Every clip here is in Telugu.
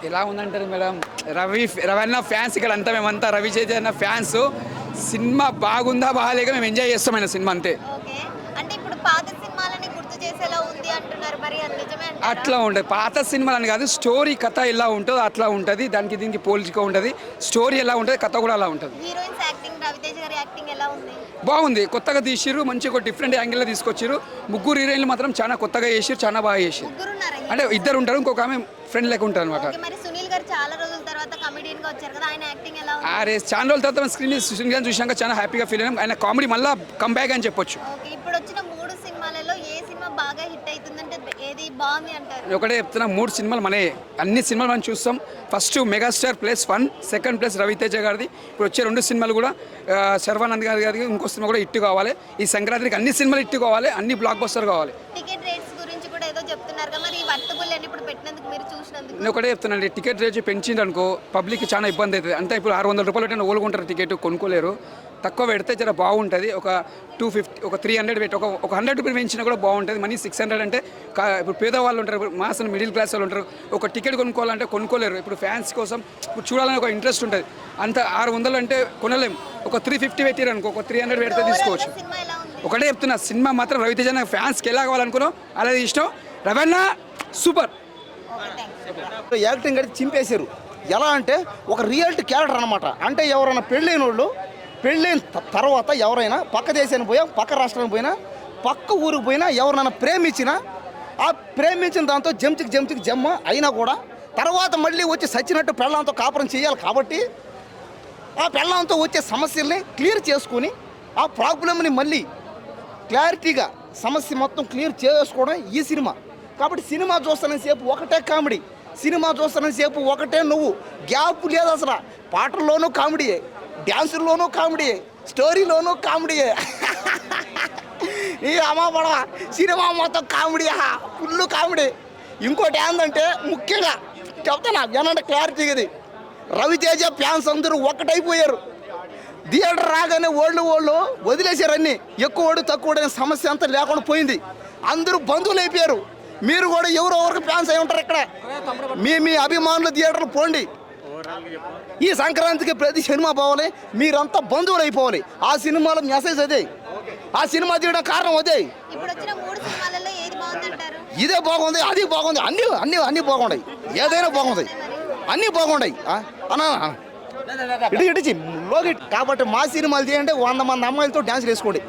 ఎలా ఉందంటారు మేడం? రవన్న ఫ్యాన్స్ ఇక్కడ అంతా, మేమంతా రవితేజ అన్న ఫ్యాన్స్. సినిమా బాగుందా బాగాలేక మేము ఎంజాయ్ చేస్తామైన సినిమా అంతే. ఓకే. అంటే ఇప్పుడు పాత సినిమాలని గుర్తు చేసేలా ఉంది అంటున్నారు. మరి అది నిజమే అంటారా? అట్లా ఉంటుంది. పాత సినిమాలని కాదు, స్టోరీ కథ ఎలా ఉంటుందో అట్లా ఉంటుంది. దానికి దీనికి పోల్చుకో ఉంటుంది. స్టోరీ ఎలా ఉంటుంది, కథ కూడా అలా ఉంటుంది. హీరోయిన్స్ యాక్టింగ్, రవితేజ గారి యాక్టింగ్ ఎలా ఉంది? బాగుంది. కొత్తగా తీసిర్రు, మంచి ఒక డిఫరెంట్ యాంగిల్లో తీసుకొచ్చారు. ముగ్గురు హీరోయిన్లు మాత్రం చాలా కొత్తగా చేసిరు, చాలా బాగా చేసిరు. ముగ్గురున్నారా? అంటే ఇద్దరు ఉంటారు, ఇంకొక ఆమె ఫ్రెండ్ లెక్క ఉంటారు అనమాట. ఓకే. మరి సునీల్ గారు చాలా రోజుల తర్వాత కమెడియన్ గా వచ్చారు కదా, ఆయన యాక్టింగ్ ఎలా ఉంది? అరే చాలా రోజుల తర్వాత స్క్రీన్ సునీల్ చూసినాక చాలా హ్యాపీగా ఫీల్ అయినాం. ఆయన కామెడీ మళ్ళీ కంబ్యాక్ అని చెప్పొచ్చు. ఓకే. ఇప్పుడు వచ్చిన 3 సినిమాలలో ఏ సినిమా బాగా హిట్ అవుతుందంటే ఏది బాగుంది అంటారు? ఒకటే చెప్తున్నా, 3 సినిమాలు మనే, అన్ని సినిమాలు మనం చూస్తాం. First megastar +1, second plus Ravi Teja గారిది. ఇప్పుడు వచ్చే 2 సినిమాలు కూడా శర్వానంద్ గారికి ఇంకో సినిమా కూడా హిట్ కావాలి. ఈ సంక్రాంతికి అన్ని సినిమాలు హిట్ కావాలి, అన్ని బ్లాక్ బస్టర్ కావాలి. టికెట్ రేట్స్ గురించి కూడా ఏదో చెప్తున్నారు కదా, మరి వర్తబుల్ అని ఇప్పుడు పెట్టినందుకు, మీరు చూసినందుకు? నేను ఒకటే చెప్తున్నాను, టికెట్ రేట్ పెంచింది అనుకో పబ్లిక్కి చాలా ఇబ్బంది అవుతుంది. అంటే ఇప్పుడు 600 రూపాయలు పెట్టిన ఓలుకుంటారు, టికెట్ కొనుక్కోలేరు. తక్కువ పెడితే జర బాగుంటుంది. ఒక 250, ఒక 300 పెట్టి ఒక 100 రూపీలు పెంచినా కూడా బాగుంటుంది. మనీ 600 అంటే ఇప్పుడు పేదవాళ్ళు ఉంటారు, మాస్ మిడిల్ క్లాస్ వాళ్ళు ఉంటారు. ఒక టికెట్ కొనుక్కోవాలంటే కొనుక్కోలేరు. ఇప్పుడు ఫ్యాన్స్ కోసం ఇప్పుడు చూడాలని ఒక ఇంట్రెస్ట్ ఉంటుంది. అంత 600 అంటే కొనలేము. ఒక 350 పెట్టారు అనుకో, ఒక 300 పెడితే తీసుకోవచ్చు. సినిమా ఎలా ఉంది? ఒకటే చెప్తున్నా, సినిమా మాత్రం రవితేజ ఫ్యాన్స్కి ఎలా కావాలనుకున్నాం అలా ఇష్టం. రవణ సూపర్. యాక్టింగ్ అయితే చింపేశారు. ఎలా అంటే ఒక రియాలిటీ క్యారెక్టర్ అనమాట. అంటే ఎవరైనా పెళ్ళైన వాళ్ళు, పెళ్ళైన తర్వాత ఎవరైనా పక్క దేశానికి పోయా, పక్క రాష్ట్రానికి పోయినా, పక్క ఊరికి పోయినా, ఎవరినైనా ప్రేమించినా, ఆ ప్రేమించిన దాంతో జంచికి జమ్మ అయినా కూడా తర్వాత మళ్ళీ వచ్చి సచ్చినట్టు పెళ్ళంతో కాపురం చేయాలి. కాబట్టి ఆ పెళ్ళంతో వచ్చే సమస్యల్ని క్లియర్ చేసుకొని ఆ ప్రాబ్లమ్ని మళ్ళీ క్లారిటీగా సమస్య మొత్తం క్లియర్ చేసుకోవడం ఈ సినిమా. కాబట్టి సినిమా చూస్తున్న సేపు ఒకటే కామెడీ, సినిమా చూస్తున్న సేపు ఒకటే నువ్వు, గ్యాప్ లేదు అసలు. పాటల్లోనూ కామెడీయే, డ్యాన్సుల్లోనూ కామెడీయే, స్టోరీలోనూ కామెడీయే. ఈ అమ్మ పడవ సినిమా మొత్తం కామెడీ, ఫుల్ కామెడీ. ఇంకోటి ఏంటంటే ముఖ్యంగా చెప్తాను ఏమంటే క్లారిటీ, ఇది రవితేజ ఫ్యాన్స్ అందరూ ఒక్కటైపోయారు. థియేటర్ రాగానే ఓళ్ళు వదిలేశారు అన్నీ. ఎక్కువడు తక్కువ సమస్య అంతా లేకుండా పోయింది. అందరూ బంధువులు అయిపోయారు. మీరు కూడా ఎవరికి ఫ్యాన్స్ అయి ఉంటారు. ఇక్కడ మీ అభిమానులు థియేటర్లు పోండి. ఈ సంక్రాంతికి ప్రతి సినిమా పోవాలి, మీరంతా బంధువులు అయిపోవాలి. ఆ సినిమాలో మెసేజ్ అదే, ఆ సినిమా తీయడం కారణం అదే. ఇదే బాగుంది, అది బాగుంది, అన్నీ బాగున్నాయి. ఏదైనా బాగుంది, అన్నీ బాగున్నాయి అన్నా. ఇటు లోకి. కాబట్టి మా సినిమాలు తీయండి, 100 మంది అమ్మాయిలతో డ్యాన్స్ వేసుకోండి.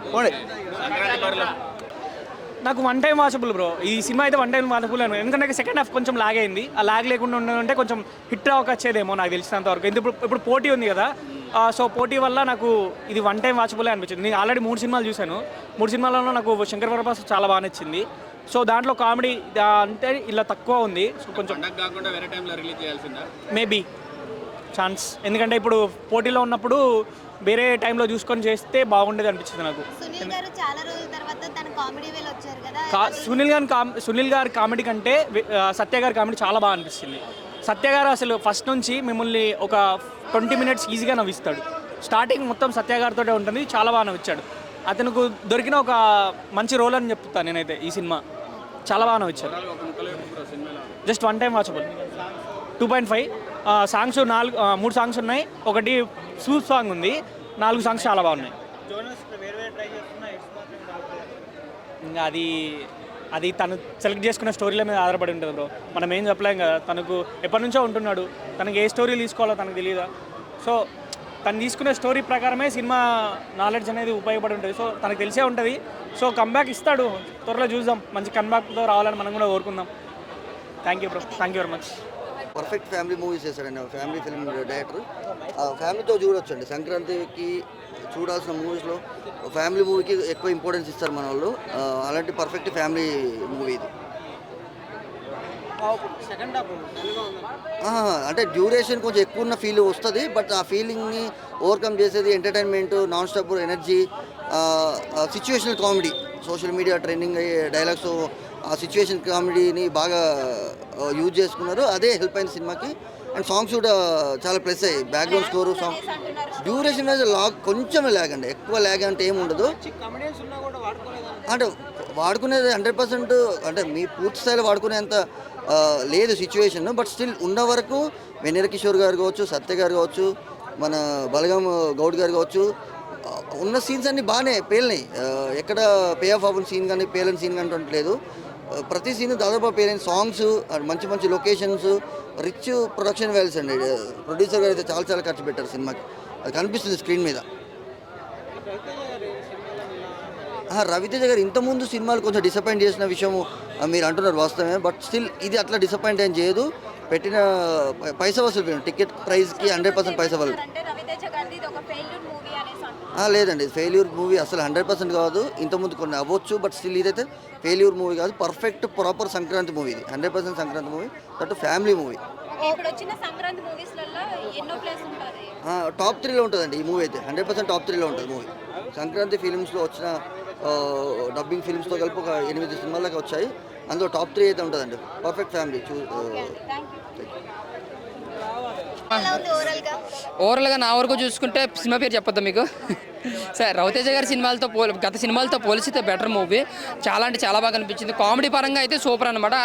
నాకు వన్ టైం వాచబుల్ బ్రో. ఈ సినిమా అయితే వన్ టైం వాచబుల్ అని, ఎందుకంటే సెకండ్ హాఫ్ కొంచెం లాగ్ అయింది. ఆ లాగ్ లేకుండా ఉండదంటే కొంచెం హిట్ వచ్చేదేమో నాకు తెలిసినంత వరకు. ఇప్పుడు పోటీ ఉంది కదా, సో పోటీ వల్ల నాకు ఇది వన్ టైం వాచబుల్ అనిపించింది. నేను ఆల్రెడీ 3 సినిమాలు చూశాను. 3 సినిమాలలో నాకు శంకర్ వరప్రసాద్ చాలా బాగా నచ్చింది. సో దాంట్లో కామెడీ అంటే ఇలా తక్కువ ఉంది. సో కొంచెం మేబీ ఛాన్స్, ఎందుకంటే ఇప్పుడు పోటీలో ఉన్నప్పుడు వేరే టైంలో చూసుకొని చేస్తే బాగుండేది అనిపించింది నాకు. సునీల్ గారి కామెడీ కంటే సత్య గారి కామెడీ చాలా బాగా అనిపిస్తుంది. సత్య గారు అసలు ఫస్ట్ నుంచి మిమ్మల్ని ఒక 20 మినిట్స్ ఈజీగా నవ్విస్తాడు. స్టార్టింగ్ మొత్తం సత్య గారితో ఉంటుంది, చాలా బాగా నవ్వించాడు. అతనికి దొరికిన ఒక మంచి రోల్ అని చెప్తాను నేనైతే. ఈ సినిమా చాలా బాగా నవ్వించాడు. Just one time watchable. 2.5 songs 3 songs ఉన్నాయి. ఒకటి సూప్ సాంగ్ ఉంది. 4 సాంగ్స్ చాలా బాగున్నాయి. ఇంకా అది తను సెలెక్ట్ చేసుకున్న స్టోరీల మీద ఆధారపడి ఉంటుంది బ్రో. మనం ఏం చెప్పలేం కదా. తనకు ఎప్పటి నుంచో ఉంటున్నాడు, తనకి ఏ స్టోరీ తీసుకోవాలో తనకు తెలియదా. సో తను తీసుకునే స్టోరీ ప్రకారమే సినిమా నాలెడ్జ్ అనేది ఉపయోగపడి ఉంటుంది. సో తనకు తెలిసే ఉంటుంది. సో కంబ్యాక్ ఇస్తాడు, త్వరలో చూద్దాం. మంచి కంబ్యాక్తో రావాలని మనం కూడా కోరుకుందాం. Thank you bro, thank you very much. Perfect family movies చేశాడండి, ఫ్యామిలీ ఫిల్మ్ డైరెక్టర్. ఫ్యామిలీతో చూడొచ్చండి. సంక్రాంతికి చూడాల్సిన మూవీస్లో ఫ్యామిలీ మూవీకి ఎక్కువ ఇంపార్టెన్స్ ఇస్తారు మన వాళ్ళు. అలాంటి పర్ఫెక్ట్ ఫ్యామిలీ మూవీ ఇది. అంటే డ్యూరేషన్ కొంచెం ఎక్కువ ఉన్న ఫీల్ వస్తుంది, బట్ ఆ ఫీలింగ్ని ఓవర్కమ్ చేసేది entertainment, non stop energy, situational comedy, social media trending అయ్యే డైలాగ్స్, ఆ సిచ్యువేషన్ కామెడీని బాగా యూజ్ చేసుకున్నారు. అదే హెల్ప్ అయింది సినిమాకి. అండ్ సాంగ్స్ కూడా చాలా ప్లస్ అయ్యాయి. Background score, song duration wise కొంచెం ల్యాగ్ అండి, ఎక్కువ ల్యాగ్ అంటే ఏమి ఉండదు. అంటే వాడుకునేది 100% అంటే మీ పూర్తి స్థాయిలో వాడుకునేంత లేదు సిచ్యువేషన్. బట్ స్టిల్ ఉన్న వరకు వెన్నెల కిషోర్ గారు కావచ్చు, సత్య గారు కావచ్చు, మన బలగం గౌడ్ గారు కావచ్చు, ఉన్న సీన్స్ అన్నీ బాగానే పేలినాయి. ఎక్కడ పే ఆఫ్ అవ్వని సీన్ కానీ పేలని సీన్ కానీ ఉండట్లేదు. ప్రతి సీన్ దాదాపు పేలిన సాంగ్స్, మంచి మంచి లొకేషన్స్, రిచ్ ప్రొడక్షన్ వాల్యూస్ అండి. ప్రొడ్యూసర్ గారు అయితే చాలా ఖర్చు పెట్టారు సినిమాకి, అది కనిపిస్తుంది స్క్రీన్ మీద. రవితేజ గారు ఇంతకుముందు సినిమాలు కొంచెం డిసప్పాయింట్ చేసిన విషయం మీరు అంటున్నారు వాస్తవమే. బట్ స్టిల్ ఇది అట్లా డిసప్పాయింట్ ఏం చేయదు. పెట్టిన పైసా వసూలు, టికెట్ ప్రైస్కి 100% పైసా వసూలు. లేదండి, ఫెయిల్యూర్ మూవీ అసలు 100% కాదు. ఇంతకుముందు కొన్ని అవ్వచ్చు, బట్ స్టిల్ ఇదైతే ఫెయిల్యూర్ మూవీ కాదు. పర్ఫెక్ట్ ప్రాపర్ సంక్రాంతి మూవీ ఇది, 100% Sankranti movie, that family movie. Top 3లో ఉంటుందండి ఈ మూవీ అయితే, 100% టాప్ 3లో ఉంటుంది మూవీ. సంక్రాంతి ఫిలిమ్స్లో వచ్చిన డబ్బింగ్ ఫిలిమ్స్తో కలిపి ఒక 8 సినిమాలకు వచ్చాయి. అందులో టాప్ 3 అయితే ఉంటుందండి. Perfect family. ఓవరాల్గా నా వరకు చూసుకుంటే సినిమా పేరు చెప్పొద్దా మీకు? సార్ రవితేజ గారి సినిమాలతో గత సినిమాలతో పోలిస్తే బెటర్ మూవీ. చాలా అంటే చాలా బాగా అనిపించింది. కామెడీ పరంగా అయితే సూపర్ అనమాట.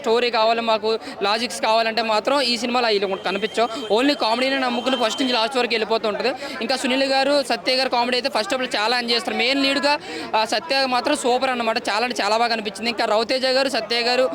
స్టోరీ కావాలి మాకు, లాజిక్స్ కావాలంటే మాత్రం ఈ సినిమాలో వీళ్ళు కనిపించావు. ఓన్లీ కామెడీని నమ్ముకుని ఫస్ట్ నుంచి లాస్ట్ వరకు వెళ్ళిపోతూ ఉంటుంది. ఇంకా సునీల్ గారు, సత్య గారు కామెడీ అయితే ఫస్ట్ ఆఫ్ చాలా ఎంజాయ్ చేస్తారు. మెయిన్ లీడ్గా సత్య మాత్రం సూపర్ అనమాట. చాలా అంటే చాలా బాగా అనిపించింది. ఇంకా రవితేజ గారు, సత్య గారు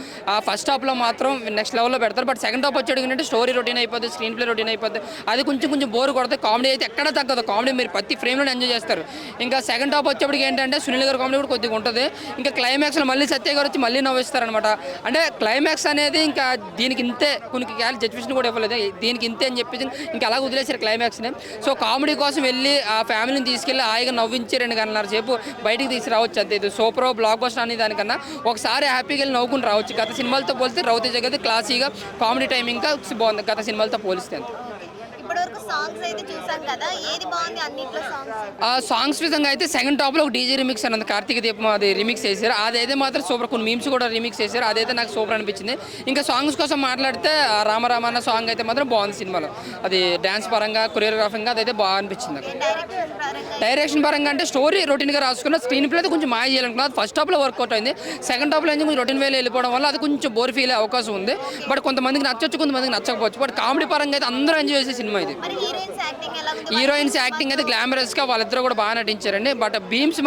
ఫస్ట్ హాఫ్లో మాత్రం నెక్స్ట్ లెవెల్లో పెడతారు. బట్ సెకండ్ హాఫ్ వచ్చేది ఏంటంటే స్టోరీ రొటీన్ అయిపోతుంది, స్క్రీన్ ప్లే రొటీన్ అయిపోతుంది. అది కొంచెం బోర్ కొడుతుంది. కామెడీ అయితే ఎక్కడ తగ్గదు. కామెడీ మీరు ప్రతి ఫ్రేమ్లో ఎంజాయ్ చేస్తారు. ఇంకా సెకండ్ హాఫ్ వచ్చేప్పటికి ఏంటంటే సునీల్ గారి కామెడీ కూడా కొద్దిగా ఉంటుంది. ఇంకా క్లైమాక్స్లో మళ్ళీ సత్య గారు వచ్చి మళ్ళీ నవ్విస్తారనమాట. అంటే క్లైమాక్స్ అనేది ఇంకా దీనికి ఇంతే, కొన్ని జడ్జిమెంట్ కూడా ఇవ్వలేదు, దీనికి ఇంతే అని చెప్పేసి ఇంకా అలా వదిలేసారు క్లైమాక్స్ని. సో కామెడీ కోసం వెళ్ళి ఆ ఫ్యామిలీని తీసుకెళ్ళి హాయిగా నవ్వించి 2 గంటల సేపు బయటికి తీసుకురావచ్చు. అంతే. ఇది సూపర్ బ్లాక్ బస్టర్ అనే దానికన్నా ఒకసారి హ్యాపీగా వెళ్ళి నవ్వుకుని రావచ్చు. గత సినిమాలతో పోలిస్తే రవితేజ గారి క్లాసీగా కామెడీ టైమింగ్ బాగుంది గత సినిమాలతో పోలిస్తే. అంతే. ఇప్పటివరకు సాంగ్స్ అయితే చూసాం కదా, ఏది బాగుంది అన్నిట్లో సాంగ్స్? సాంగ్స్ విధంగా అయితే సెకండ్ టాప్లో ఒక డీజే రిమిక్స్ అన్నది కార్తీక దీపం అది రిమిక్స్ చేశారు. అదైతే మాత్రం సూపర్. కొన్ని మీమ్స్ కూడా రిమిక్స్ చేశారు. అదైతే నాకు సూపర్ అనిపించింది. ఇంకా సాంగ్స్ కోసం మాట్లాడితే రామ అన్న సాంగ్ అయితే మాత్రం బాగుంది సినిమాలో. అది డ్యాన్స్ పరంగా, కొరియోగ్రాఫింగ్గా అదైతే బాగా అనిపించింది. డైరెక్షన్ పరంగా అంటే స్టోరీ రొటీన్గా రాసుకున్న, స్క్రీన్ ప్లే అయితే కొంచెం మాయ చేయాలనుకున్నా. ఫస్ట్ హాఫ్లో వర్కౌట్ అయింది. సెకండ్ హాఫ్లో కొంచెం రొటీన్ వేలో వెళ్ళిపోవడం వల్ల అది కొంచెం బోర్ ఫీల్ అయ్యే అవకాశం ఉంది. బట్ కొంతమందికి నచ్చొచ్చు, కొంతమందికి నచ్చకపోవచ్చు. బట్ కామెడీ పరంగా అయితే అందరూ ఎంజాయ్ చేసే సినిమా ఇది. హీరోయిన్స్ యాక్టింగ్ అయితే గ్లామరస్గా వాళ్ళిద్దరూ కూడా బాగా నటించారండి. బట్ బీమ్స్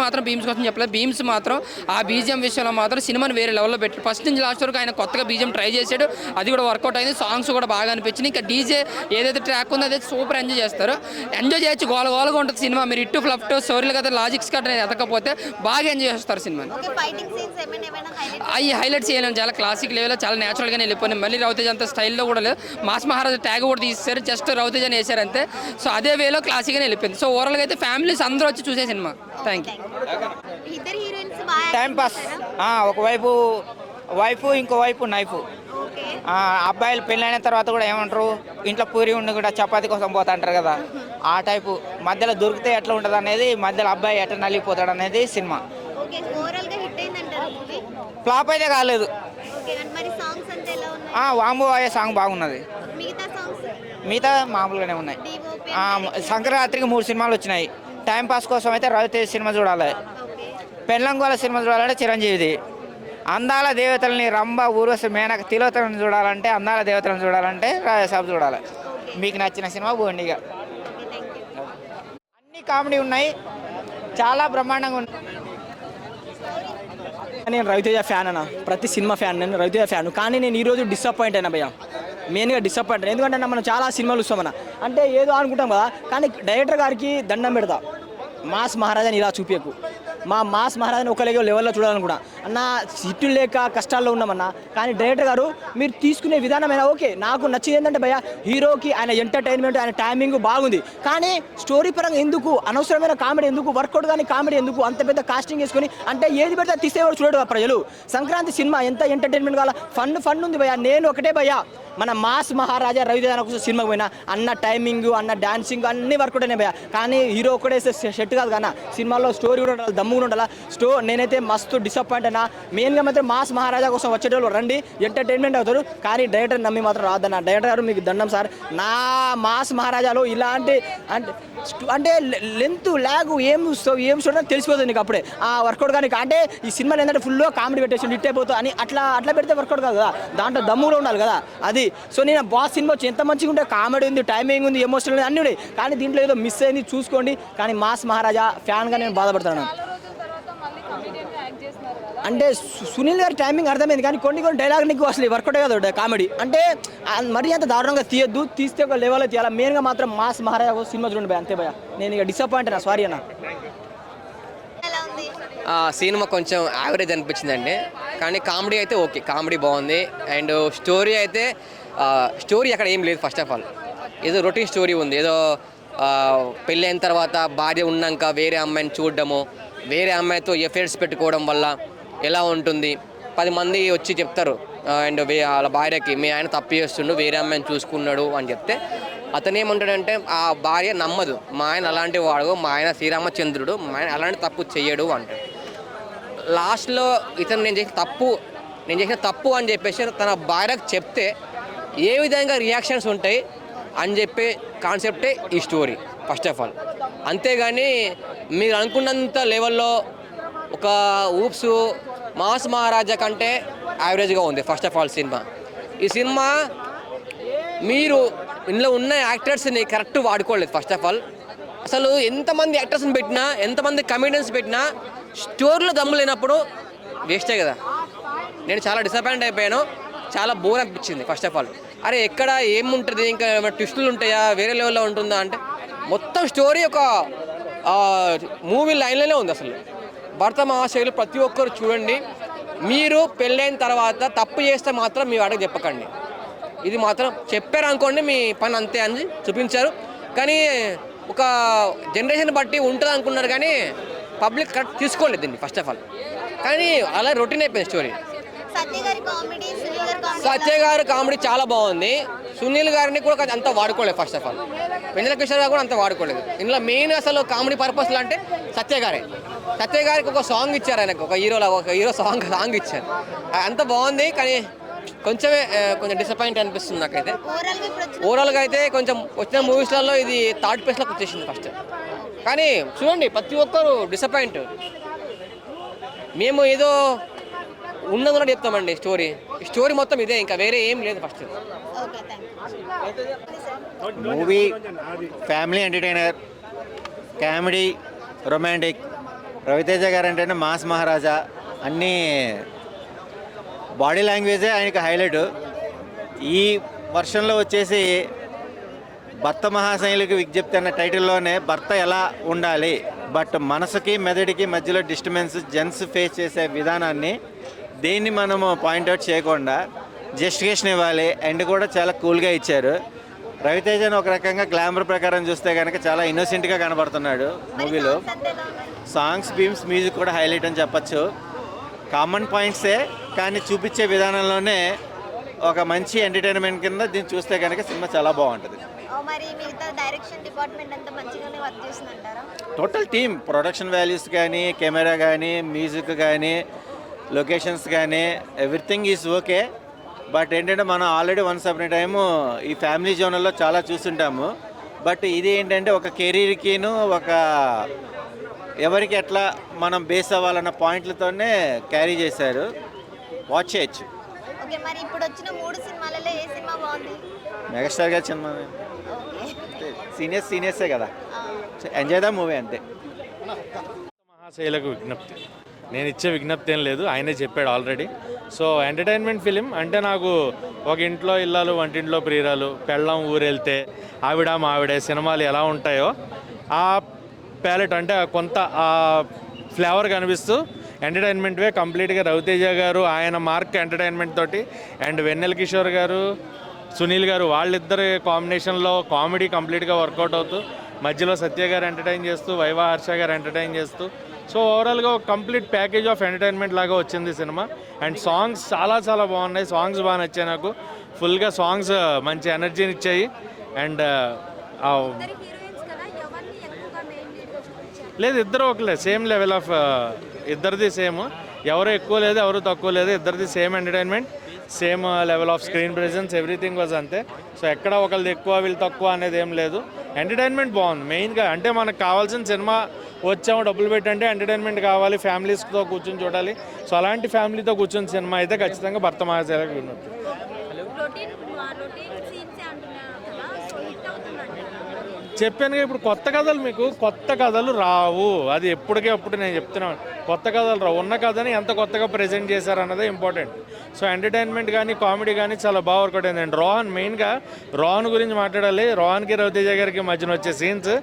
కోసం చెప్పలేదు. బీమ్స్ మాత్రం ఆ బీజిఎం విషయంలో మాత్రం సినిమాని వేరే లెవెల్లో పెట్టారు. ఫస్ట్ నుంచి లాస్ట్ వరకు ఆయన కొత్తగా బీజిఎం ట్రై చేశాడు. అది కూడా వర్కౌట్ అయింది. సాంగ్స్ కూడా బాగా అనిపించింది. ఇంకా డీజే ఏదైతే ట్రాక్ ఉందో అదైతే సూపర్ ఎంజాయ్ చేస్తారు. ఎంజాయ్ చేయొచ్చు. గోలగా ఉంటుంది సినిమా. మీరు ఇట్టు ఫ్లఫ్ స్టోరీలు కదా, లాజిక్స్ కట్ట ఎతకపోతే బాగా ఎంజాయ్ చేస్తారు సినిమాని. అవి హైలైట్ చేయలేము. చాలా క్లాసిక్ లెవెల్లో చాలా న్యాచురల్గానే వెళ్ళిపోయింది. మళ్ళీ రవితేజ అంత స్టైల్లో కూడా లేదు. మాస్ మహారాజా ట్యాగ్ కూడా తీసేశారు. జస్ట్ రవితేజ అని వేశారు అంతే. సో అదే వేలో క్లాసిక్గానే వెళ్ళిపోయింది. సో ఓవరాల్గా అయితే ఫ్యామిలీస్ అందరూ వచ్చి చూసే cinema. Thank you. Time pass. ఒకవైపు వైఫ్, ఇంకో వైపు నైఫ్. అబ్బాయిలు పెళ్ళైన తర్వాత కూడా ఏమంటారు, ఇంట్లో పూరి ఉండి కూడా చపాతీ కోసం పోతా అంటారు కదా, ఆ టైపు మధ్యలో దొరికితే ఎట్లా ఉంటుంది అనేది, మధ్యలో అబ్బాయి ఎట్లా నలిగిపోతాడు అనేది సినిమా. ఫ్లాప్ అయితే కాలేదు. వాంబో అయ్యే సాంగ్ బాగున్నది. మిగతా మామూలుగానే ఉన్నాయి. సంక్రాంతికి 3 సినిమాలు వచ్చినాయి. టైంపాస్ కోసం అయితే రవితేజ సినిమా చూడాలి. పెళ్ళంగోల సినిమా చూడాలంటే చిరంజీవిది. అందాల దేవతల్ని రంభ, ఊర్వశి, మేనక, తిలోత్తమని చూడాలంటే, అందాల దేవతలను చూడాలంటే రాజసాబ్ చూడాలి. మీకు నచ్చిన సినిమా బోండిగా. అన్ని కామెడీ ఉన్నాయి, చాలా బ్రహ్మాండంగా ఉన్నాయి. నేను రవితేజ ఫ్యాన్ అన్న, ప్రతి సినిమా ఫ్యాన్, నేను రవితేజ ఫ్యాన్. కానీ నేను ఈరోజు డిసప్పాయింట్ అయినా భయ్యా, మెయిన్గా డిసప్పాయింట్. ఎందుకంటే మనం చాలా సినిమాలు చూస్తామన్న, అంటే ఏదో అనుకుంటాం కదా, కానీ డైరెక్టర్ గారికి దండం పెడతా, మాస్ మహారాజాని ఇలా చూపించకు. మా మాస్ మహారాజాని ఒక లెవెల్లో చూడాలనుకున్నా అన్న. సిట్టులు లేక కష్టాల్లో ఉన్నామన్నా, కానీ డైరెక్టర్ గారు మీరు తీసుకునే విధానమైనా ఓకే. నాకు నచ్చింది ఏంటంటే భయ్య, హీరోకి ఆయన ఎంటర్టైన్మెంట్, ఆయన టైమింగ్ బాగుంది. కానీ స్టోరీ పరంగా ఎందుకు అనవసరమైన కామెడీ ఎందుకు, వర్కౌట్ కానీ కామెడీ ఎందుకు, అంత పెద్ద కాస్టింగ్ వేసుకొని అంటే ఏది పెడితే తీసేవాడు చూడడు ప్రజలు. సంక్రాంతి సినిమా ఎంత ఎంటర్టైన్మెంట్ కావాలా, ఫన్ ఉంది భయ్య. నేను ఒకటే భయ్య, మన మాస్ మహారాజా రవితేజ కోసం సినిమాకి పోయినా అన్న టైమింగ్, అన్న డాన్సింగ్ అన్నీ వర్కౌట్ అయినాయి భయ్య. కానీ హీరో ఒకటే సెట్ కాదు కానీ సినిమాలో స్టోరీ కూడా ఉండాలి, దమ్ము కూడా ఉండాలి. నేనైతే మస్తు డిసప్పాయింట్ అయినా. మెయిన్గా మాత్రం మాస్ మహారాజా కోసం వచ్చేటోళ్ళు రండి, ఎంటర్టైన్మెంట్ అవుతారు. కానీ డైరెక్టర్ నమ్మి మాత్రం రాదన్న. డైరెక్టర్ గారు మీకు దండం సార్. నా మాస్ మహారాజాలో ఇలాంటి అంటే అంటే లెంత్ ల్యాగ్ ఏం చూడడం తెలిసిపోతుంది నీకు అప్పుడే ఆ వర్కౌట్ కానీ అంటే ఈ సినిమాలో ఏంటంటే ఫుల్గా కామెడీ పెట్టేసి హిట్ అయిపోతుంది అని అట్లా పెడితే వర్కౌట్ కాదు కదా, దాంట్లో దమ్ము కూడా ఉండాలి కదా అది. సో నేను బాస్ సినిమా వచ్చి ఎంత మంచిగా ఉంటే కామెడీ ఉంది, టైమింగ్ ఉంది, ఎమోషనల్ ఉంది, అన్నీ ఉన్నాయి. కానీ దీంట్లో ఏదో మిస్ అయింది చూసుకోండి. కానీ మాస్ మహారాజా ఫ్యాన్గా నేను బాధపడుతున్నాను. అంటే సునీల్ గారి టైమింగ్ అర్థమైంది, కానీ కొన్ని డైలాగ్ నీకు అసలు వర్కౌట్ కదా కామెడీ. అంటే మరీ అంత దారుణంగా తీయద్దు, తీస్తే ఒక లెవెల్లో తీయాలి. మెయిన్గా మాత్రం మాస్ మహారాజా సినిమా చూడండి భయ, అంతే భయ. నేను ఇక డిసప్పాయింట్ అయినా, సారీ అన్న. ఎలా ఉంది? సినిమా కొంచెం యావరేజ్ అనిపించిందండి, కానీ కామెడీ అయితే ఓకే, కామెడీ బాగుంది. అండ్ స్టోరీ అయితే స్టోరీ అక్కడ ఏం లేదు. ఫస్ట్ ఆఫ్ ఆల్ ఏదో రొటీన్ స్టోరీ ఉంది. ఏదో పెళ్ళైన తర్వాత భార్య ఉన్నాక వేరే అమ్మాయిని చూడడము, వేరే అమ్మాయితో ఎఫైర్స్ పెట్టుకోవడం వల్ల ఎలా ఉంటుంది, 10 మంది వచ్చి చెప్తారు అండ్ వాళ్ళ భార్యకి మీ ఆయన తప్పు చేస్తుండు, వేరే అమ్మాయిని చూసుకున్నాడు అని చెప్తే అతను ఏమంటాడంటే ఆ భార్య నమ్మదు, మా ఆయన అలాంటి వాడు, మా ఆయన శ్రీరామచంద్రుడు, మా ఆయన అలాంటి తప్పు చెయ్యడు అంటాడు. లాస్ట్లో ఇతను నేను చేసిన తప్పు అని చెప్పేసి తన భార్యకు చెప్తే ఏ విధంగా రియాక్షన్స్ ఉంటాయి అని చెప్పే కాన్సెప్టే ఈ స్టోరీ ఫస్ట్ ఆఫ్ ఆల్. అంతేగాని మీరు అనుకున్నంత లెవెల్లో ఒక ఊప్స్ మాస్ మహారాజా కంటే యావరేజ్గా ఉంది ఫస్ట్ ఆఫ్ ఆల్ సినిమా. ఈ సినిమా మీరు ఇందులో ఉన్న యాక్టర్స్ని కరెక్ట్ వాడుకోలేదు ఫస్ట్ ఆఫ్ ఆల్. అసలు ఎంతమంది యాక్టర్స్ని పెట్టినా, ఎంతమంది కమెడియన్స్ పెట్టినా స్టోరీలో దమ్ము లేనప్పుడు వేస్టే కదా. నేను చాలా డిసప్పాయింట్ అయిపోయాను, చాలా బోర్ అనిపించింది ఫస్ట్ ఆఫ్ ఆల్. అరే ఎక్కడ ఏముంటుంది, ఇంకా ట్విస్టులు ఉంటాయా, వేరే లెవెల్లో ఉంటుందా అంటే మొత్తం స్టోరీ ఒక మూవీ లైన్లోనే ఉంది. అసలు భర్త మహాశైలు ప్రతి ఒక్కరు చూడండి. మీరు పెళ్ళైన తర్వాత తప్పు చేస్తే మాత్రం మీ వాడికి చెప్పకండి. ఇది మాత్రం చెప్పారు అనుకోండి మీ పని అంతే అని చూపించారు. కానీ ఒక జనరేషన్ బట్టి ఉంటుంది అనుకున్నారు, కానీ పబ్లిక్ కరెక్ట్ తీసుకోలేదు దీన్ని ఫస్ట్ ఆఫ్ ఆల్. కానీ అలా రొటీన్ అయిపోయింది స్టోరీ. సత్య గారి కామెడీ చాలా బాగుంది. సునీల్ గారిని కూడా అంత వాడుకోలేదు ఫస్ట్ ఆఫ్ ఆల్. వెన్నెల కిషోర్ గారు కూడా అంత వాడుకోలేదు. ఇందులో మెయిన్ అసలు కామెడీ పర్పస్లు అంటే సత్య గారికి ఒక సాంగ్ ఇచ్చారు, ఆయనకు ఒక హీరో సాంగ్ ఇచ్చారు, అంత బాగుంది. కానీ కొంచెం డిసప్పాయింట్ అనిపిస్తుంది నాకైతే. ఓవరాల్గా అయితే కొంచెం వచ్చిన మూవీస్లలో ఇది థర్డ్ ప్లేస్లోకి వచ్చేసింది ఫస్ట్. కానీ చూడండి ప్రతి ఒక్కరు డిసప్పాయింట్. మేము ఏదో ఉన్నదన్నట్టు చెప్తామండి. స్టోరీ మొత్తం ఇదే, ఇంకా వేరే ఏం లేదు first. Movie family entertainer, comedy, romantic. Ravi Teja గారు అంటేనే మాస్ మహారాజా. అన్నీ బాడీ లాంగ్వేజే ఆయనకి హైలైట్. ఈ వర్షన్లో వచ్చేసి భర్త మహాశైలికి విజ్ఞప్తి అన్న టైటిల్లోనే భర్త ఎలా ఉండాలి, బట్ మనసుకి మెదడికి మధ్యలో డిస్టర్బెన్స్ జెంట్స్ ఫేస్ చేసే విధానాన్ని దేన్ని మనము పాయింట్అవుట్ చేయకుండా జస్టిఫికేషన్ ఇవ్వాలి. అండ్ కూడా చాలా కూల్గా ఇచ్చారు. రవితేజను ఒక రకంగా గ్లామర్ ప్రకారం చూస్తే కనుక చాలా ఇన్నోసెంట్గా కనబడుతున్నాడు మూవీలో. సాంగ్స్, బీమ్స్, మ్యూజిక్ కూడా హైలైట్ అని చెప్పచ్చు. కామన్ పాయింట్సే, కానీ చూపించే విధానంలోనే ఒక మంచి ఎంటర్టైన్మెంట్ కింద దీన్ని చూస్తే కనుక సినిమా చాలా బాగుంటుంది. టోటల్ టీమ్, ప్రొడక్షన్ వాల్యూస్ కానీ, కెమెరా కానీ, మ్యూజిక్ కానీ, లొకేషన్స్ కానీ, ఎవ్రీథింగ్ ఈజ్ ఓకే. బట్ ఏంటంటే మనం ఆల్రెడీ వన్స్ అప్ టైము ఈ ఫ్యామిలీ జోనల్లో చాలా చూస్తుంటాము. బట్ ఇది ఏంటంటే ఒక కెరీర్కిను ఒక ఎవరికి ఎట్లా మనం బేస్ అవ్వాలన్న పాయింట్లతోనే క్యారీ చేశారు. వాచ్ చేయొచ్చు. మెగాస్టార్ గారి సినిమా, సీనియర్సే కదా, ఎంజాయ్ ద మూవీ అంతే. మహాశైలకు విజ్ఞప్తి, నేను ఇచ్చే విజ్ఞప్తి ఏం లేదు, ఆయనే చెప్పాడు ఆల్రెడీ. సో ఎంటర్టైన్మెంట్ ఫిలిం అంటే నాకు ఒక ఇంట్లో ఇల్లాలు, వంటింట్లో ప్రియురాలు, పెళ్ళం ఊరెళ్తే, ఆవిడ మావిడే సినిమాలు ఎలా ఉంటాయో ఆ ప్యాలెట్ అంటే కొంత ఆ ఫ్లేవర్ కనిపిస్తూ ఎంటర్టైన్మెంట్వే కంప్లీట్గా. రవితేజ గారు ఆయన మార్క్ ఎంటర్టైన్మెంట్ తోటి, అండ్ వెన్నెల కిషోర్ గారు, సునీల్ గారు, వాళ్ళిద్దరి కాంబినేషన్లో కామెడీ కంప్లీట్గా వర్కౌట్ అవుతూ, మధ్యలో సత్య గారు ఎంటర్టైన్ చేస్తూ, వైవా హర్ష గారు ఎంటర్టైన్ చేస్తూ, సో ఓవరాల్గా ఒక కంప్లీట్ ప్యాకేజ్ ఆఫ్ ఎంటర్టైన్మెంట్ లాగా వచ్చింది సినిమా. అండ్ సాంగ్స్ చాలా చాలా బాగున్నాయి, సాంగ్స్ బాగా నచ్చాయి నాకు. ఫుల్గా సాంగ్స్ మంచి ఎనర్జీని ఇచ్చాయి. అండ్ లేదు, ఇద్దరు ఒకలే, సేమ్ లెవెల్ ఆఫ్ ఇద్దరిది సేమ్, ఎవరు ఎక్కువ లేదు ఎవరు తక్కువ లేదు, ఇద్దరిది same entertainment, same level off screen presence everything was అంతే. సో ఎక్కడ ఒకరిది ఎక్కువ వీళ్ళు తక్కువ అనేది ఏం లేదు. ఎంటర్టైన్మెంట్ బాగుంది మెయిన్గా. అంటే మనకు కావాల్సిన సినిమా వచ్చాము డబ్బులు పెట్టంటే ఎంటర్టైన్మెంట్ కావాలి, ఫ్యామిలీస్తో కూర్చొని చూడాలి. సో అలాంటి ఫ్యామిలీతో కూర్చొని సినిమా అయితే ఖచ్చితంగా భర్త మహాశైలకు వినొచ్చు. చెప్పాను ఇప్పుడు కొత్త కథలు, మీకు కొత్త కథలు రావు. అది ఎప్పటికే అప్పుడు నేను చెప్తున్నాను, కొత్త కథలు రావు. ఉన్న కథని ఎంత కొత్తగా ప్రజెంట్ చేశారన్నదే ఇంపార్టెంట్. సో ఎంటర్టైన్మెంట్ కానీ కామెడీ కానీ చాలా బాగా వర్కౌట్ అయిందండి. రోహన్ మెయిన్గా రోహన్ గురించి మాట్లాడాలి. రోహన్కి రవితేజ గారికి మధ్యన వచ్చే సీన్స్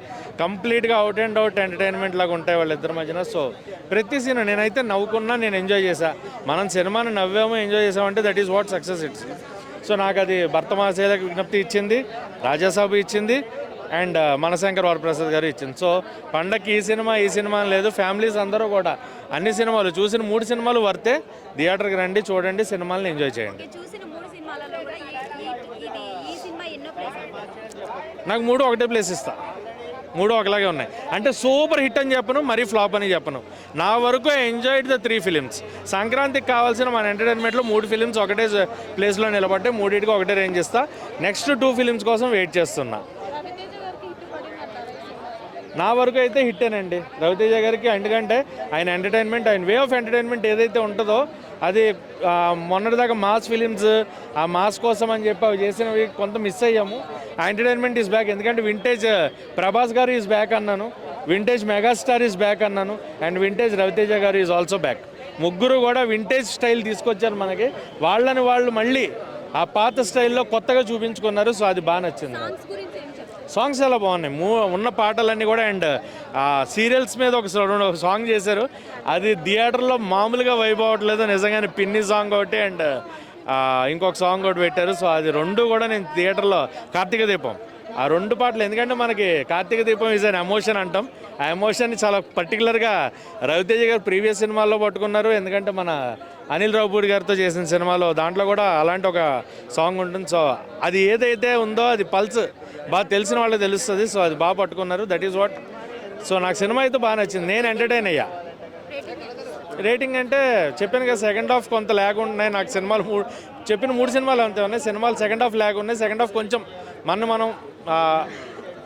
కంప్లీట్గా అవుట్ అండ్ అవుట్ ఎంటర్టైన్మెంట్ లాగా ఉంటాయి వాళ్ళిద్దరి మధ్యన. సో ప్రతి సీన్ నేనైతే నవ్వుకున్నా, నేను ఎంజాయ్ చేశా. మనం సినిమాని నవ్వాము, ఎంజాయ్ చేసామంటే that is what success it's. So నాకు అది భర్త మహాశైలకు విజ్ఞప్తి ఇచ్చింది, రాజాసాబు ఇచ్చింది, అండ్ మనశంకర్ వరప్రసాద్ గారు ఇచ్చింది. సో పండగకి ఈ సినిమా లేదు, ఫ్యామిలీస్ అందరూ కూడా అన్ని సినిమాలు చూసిన 3 సినిమాలు వర్తే. థియేటర్కి రండి, చూడండి, సినిమాలను ఎంజాయ్ చేయండి. నాకు 3 ఒకటే ప్లేస్ ఇస్తా. 3 ఒకలాగే ఉన్నాయి. అంటే సూపర్ హిట్ అని చెప్పను, మరీ ఫ్లాప్ అని చెప్పను. నా వరకు ఎంజాయ్డ్ ద 3 ఫిలిమ్స్. సంక్రాంతికి కావాల్సిన మన ఎంటర్టైన్మెంట్లో 3 ఫిలిమ్స్ ఒకటే ప్లేస్లో నిలబట్టే 3టికి ఒకటే రేంజ్ ఇస్తా. నెక్స్ట్ 2 ఫిలిమ్స్ కోసం వెయిట్ చేస్తున్నా. నా వరకు అయితే హిట్టేనండి రవితేజ గారికి. ఎందుకంటే ఆయన ఎంటర్టైన్మెంట్, ఆయన వే ఆఫ్ ఎంటర్టైన్మెంట్ ఏదైతే ఉంటుందో అది మొన్నటిదాకా మాస్ ఫిలిమ్స్, ఆ మాస్ కోసం అని చెప్పి అవి చేసినవి కొంత మిస్ అయ్యాము. ఆ ఎంటర్టైన్మెంట్ ఈజ్ బ్యాక్. ఎందుకంటే వింటేజ్ ప్రభాస్ గారు ఈజ్ బ్యాక్ అన్నాను, వింటేజ్ మెగాస్టార్ ఈజ్ బ్యాక్ అన్నాను, అండ్ వింటేజ్ రవితేజ గారు ఈజ్ ఆల్సో బ్యాక్. ముగ్గురు కూడా వింటేజ్ స్టైల్ తీసుకొచ్చారు మనకి. వాళ్ళని వాళ్ళు మళ్ళీ ఆ పాత స్టైల్లో కొత్తగా చూపించుకున్నారు. సో అది బాగా నచ్చింది. సాంగ్స్ చాలా బాగున్నాయి. ఉన్న పాటలన్నీ కూడా. అండ్ సీరియల్స్ మీద ఒక సాంగ్ చేశారు, అది థియేటర్లో మామూలుగా వైబ్ అవ్వట్లేదు నిజంగానే. పిన్ని సాంగ్ ఒకటి అండ్ ఇంకొక సాంగ్ ఒకటి పెట్టారు. సో అది 2 కూడా నేను థియేటర్లో, కార్తీక దీపం, ఆ 2 పాటలు. ఎందుకంటే మనకి కార్తీక దీపం ఈజ్ అన్ ఎమోషన్ అంటాం. ఆ ఎమోషన్ని చాలా పర్టికులర్గా రవితేజ గారు ప్రీవియస్ సినిమాల్లో పట్టుకున్నారు. ఎందుకంటే మన అనిల్ రావుపూడి గారితో చేసిన సినిమాలో దాంట్లో కూడా అలాంటి ఒక సాంగ్ ఉంటుంది. సో అది ఏదైతే ఉందో అది పల్స్ బాగా తెలిసిన వాళ్ళకి తెలుస్తుంది. సో అది బాగా పట్టుకున్నారు, దట్ ఈస్ వాట్. సో నాకు సినిమా అయితే బాగా నచ్చింది, నేను ఎంటర్టైన్ అయ్యా. రేటింగ్ అంటే చెప్పాను కదా, సెకండ్ హాఫ్ కొంత ల్యాగ్ ఉన్నాయి. నాకు సినిమాలు చెప్పిన 3 సినిమాలు అంతే ఉన్నాయి. సినిమాలు సెకండ్ హాఫ్ ల్యాగ్ ఉన్నాయి. సెకండ్ హాఫ్ కొంచెం మనం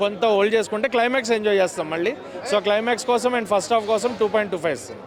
కొంత హోల్డ్ చేసుకుంటే క్లైమాక్స్ ఎంజాయ్ చేస్తాం మళ్ళీ. సో క్లైమాక్స్ కోసం అండ్ ఫస్ట్ హాఫ్ కోసం 2.25 ఇస్తాం.